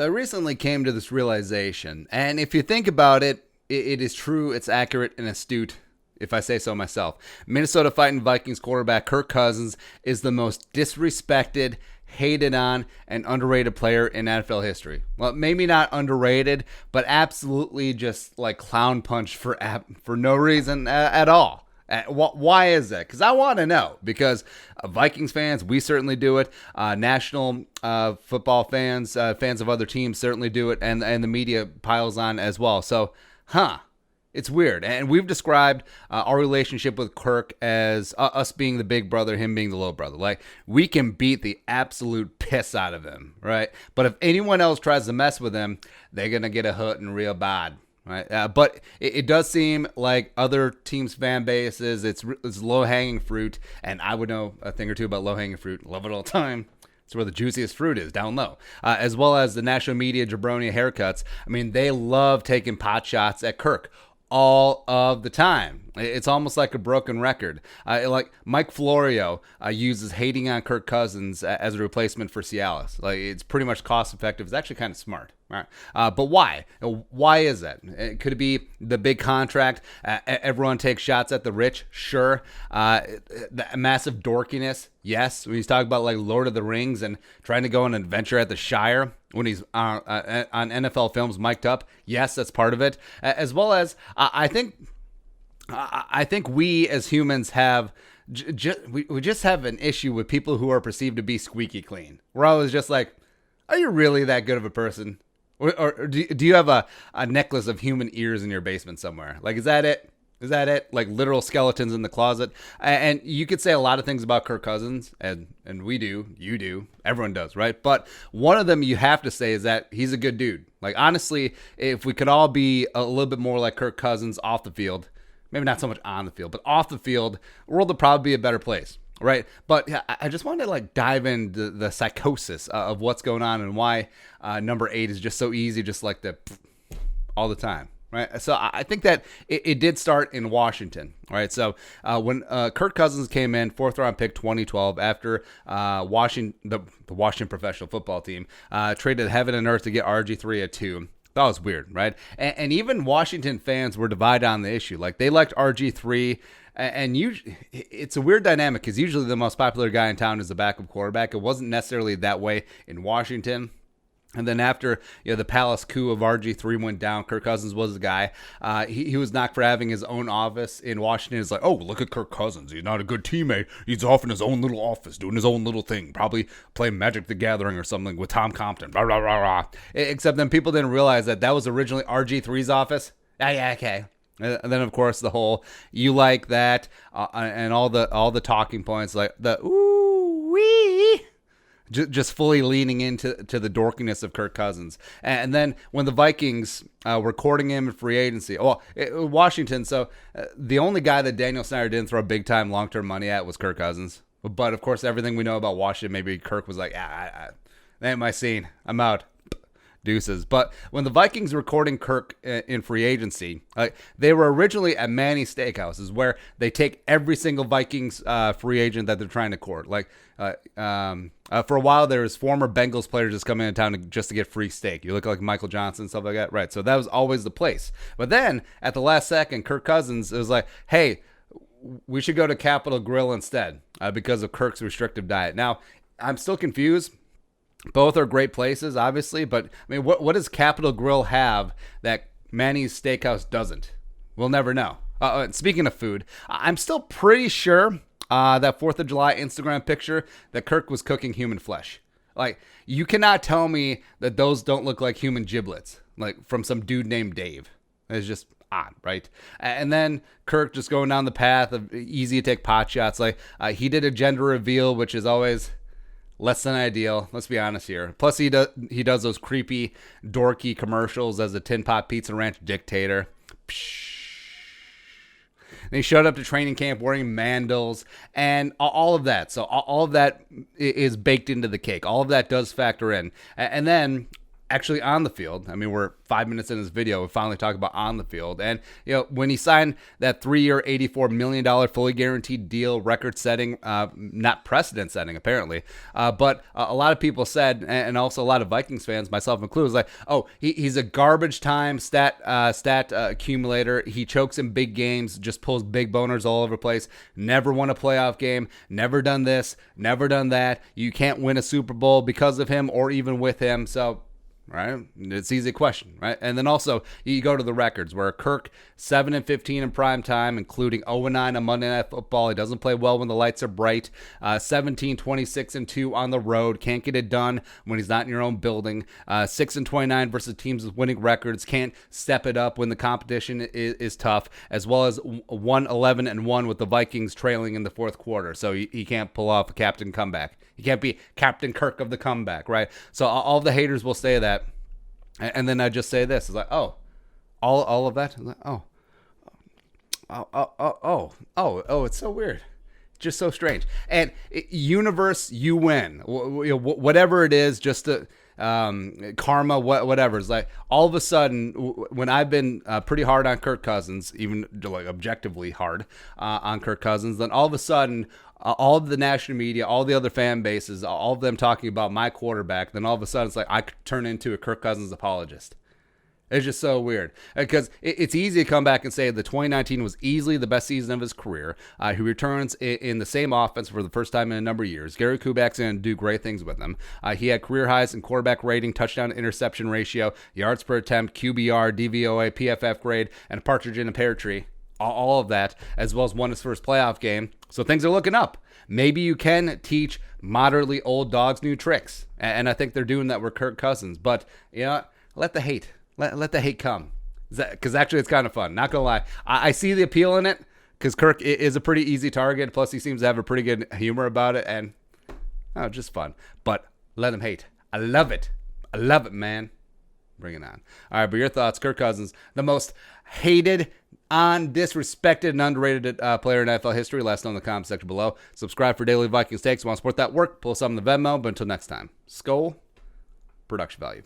So I recently came to this realization, and if you think about it, it is true, it's accurate, and astute, if I say so myself. Minnesota Fighting Vikings quarterback Kirk Cousins is the most disrespected, hated on, and underrated player in NFL history. Well, maybe not underrated, but absolutely just like clown punched for no reason at all. Why is that? Because I want to know. Because Vikings fans, we certainly do it. National football fans, fans of other teams certainly do it. And the media piles on as well. So, it's weird. And we've described our relationship with Kirk as us being the big brother, him being the little brother. Like, we can beat the absolute piss out of him, right? But if anyone else tries to mess with him, they're going to get a hurting real bad. Right, but it does seem like other teams' fan bases, it's low-hanging fruit, and I would know a thing or two about low-hanging fruit. Love it all the time. It's where the juiciest fruit is, down low. As well as the national media jabroni haircuts. I mean, they love taking pot shots at Kirk all of the time. It's almost like a broken record. Like Mike Florio uses hating on Kirk Cousins as a replacement for Cialis. Like, it's pretty much cost effective. It's actually kind of smart. Right. But why? Why is that? Could it be the big contract? Everyone takes shots at the rich? Sure. The massive dorkiness? Yes. When he's talking about like Lord of the Rings and trying to go on an adventure at the Shire when he's on NFL films mic'd up? Yes, that's part of it. As well as I think we as humans have we just have an issue with people who are perceived to be squeaky clean. We're always just like, are you really that good of a person? Or do you have a necklace of human ears in your basement somewhere? Like, is that it? Is that it? Like literal skeletons in the closet? And you could say a lot of things about Kirk Cousins, and we do, you do, everyone does, right? But one of them you have to say is that he's a good dude. Like, honestly, if we could all be a little bit more like Kirk Cousins off the field, maybe not so much on the field, but off the field, the world would probably be a better place. Right. But I just wanted to like dive into the psychosis of what's going on and why number 8 is just so easy, just like the all the time. Right. So I think that it did start in Washington. Right. So when Kirk Cousins came in, 4th round pick 2012, after Washington, the Washington professional football team traded heaven and earth to get RG3 at 2. That was weird, right? And even Washington fans were divided on the issue. Like, they liked RG3, and it's a weird dynamic because usually the most popular guy in town is the backup quarterback. It wasn't necessarily that way in Washington. And then after the palace coup of RG3 went down, Kirk Cousins was the guy. He was knocked for having his own office in Washington. It's like, oh, look at Kirk Cousins. He's not a good teammate. He's off in his own little office doing his own little thing. Probably playing Magic the Gathering or something with Tom Compton. Blah, blah, blah, blah. Except then people didn't realize that was originally RG3's office. Yeah, okay. And then, of course, the whole you like that and all the talking points like the ooh-wee. Just fully leaning into the dorkiness of Kirk Cousins. And then when the Vikings were courting him in free agency, Washington, so the only guy that Daniel Snyder didn't throw big-time long-term money at was Kirk Cousins. But, of course, everything we know about Washington, maybe Kirk was like, that ain't my scene. I'm out. Deuces. But when the Vikings were courting Kirk in free agency, they were originally at Manny's Steakhouses, where they take every single Vikings free agent that they're trying to court. Like for a while, there was former Bengals players just coming into town just to get free steak. You look like Michael Johnson, stuff like that, right? So that was always the place. But then at the last second, Kirk Cousins, it was like, hey, we should go to Capitol Grill instead because of Kirk's restrictive diet. Now, I'm still confused. Both are great places, obviously, but I mean, what does Capitol Grill have that Manny's Steakhouse doesn't? We'll never know. Speaking of food, I'm still pretty sure that 4th of July Instagram picture that Kirk was cooking human flesh. Like, you cannot tell me that those don't look like human giblets, like from some dude named Dave. It's just odd, right? And then Kirk just going down the path of easy to take pot shots. Like, he did a gender reveal, which is always less than ideal. Let's be honest here. Plus, he does those creepy, dorky commercials as a Tin Pot Pizza Ranch dictator. Psh. And he showed up to training camp wearing mandals and all of that. So all of that is baked into the cake. All of that does factor in. And then actually on the field. I mean, we're 5 minutes in this video. We finally talk about on the field. And, when he signed that 3-year, $84 million fully guaranteed deal, record setting, not precedent setting, apparently. But a lot of people said, and also a lot of Vikings fans, myself included, was like, oh, he's a garbage time stat accumulator. He chokes in big games, just pulls big boners all over the place. Never won a playoff game. Never done this. Never done that. You can't win a Super Bowl because of him or even with him. So, right? It's an easy question, right? And then also you go to the records where Kirk 7-15 in prime time, including 0-9 on Monday Night Football. He doesn't play well when the lights are bright. 17-26-2 on the road. Can't get it done when he's not in your own building. 6-29 versus teams with winning records. Can't step it up when the competition is tough. As well as 1-11-1 with the Vikings trailing in the fourth quarter. So he can't pull off a captain comeback. He can't be Captain Kirk of the comeback, right? So all the haters will say that. And then I just say this. It's like, oh, all of that? Like, it's so weird. Just so strange. And universe, you win. Whatever it is, just karma, whatever. It's like all of a sudden, when I've been pretty hard on Kirk Cousins, even like objectively hard on Kirk Cousins, then all of a sudden, all of the national media, all the other fan bases, all of them talking about my quarterback, then all of a sudden it's like I turn into a Kirk Cousins apologist. It's just so weird because it's easy to come back and say the 2019 was easily the best season of his career. He returns in the same offense for the first time in a number of years. Gary Kubak's going to do great things with him. He had career highs in quarterback rating, touchdown to interception ratio, yards per attempt, QBR, DVOA, PFF grade, and a partridge in a pear tree. All of that, as well as won his first playoff game. So things are looking up. Maybe you can teach moderately old dogs new tricks. And I think they're doing that with Kirk Cousins. But, let the hate. Let the hate come. Because actually it's kind of fun. Not going to lie. I see the appeal in it because Kirk is a pretty easy target. Plus he seems to have a pretty good humor about it. And, just fun. But let him hate. I love it. I love it, man. Bring it on. All right, but your thoughts. Kirk Cousins, the most hated, disrespected, and underrated player in NFL history. Let us know in the comment section below. Subscribe for daily Vikings takes. Want to support that work? Pull some in the Venmo. But until next time, Skol, production value.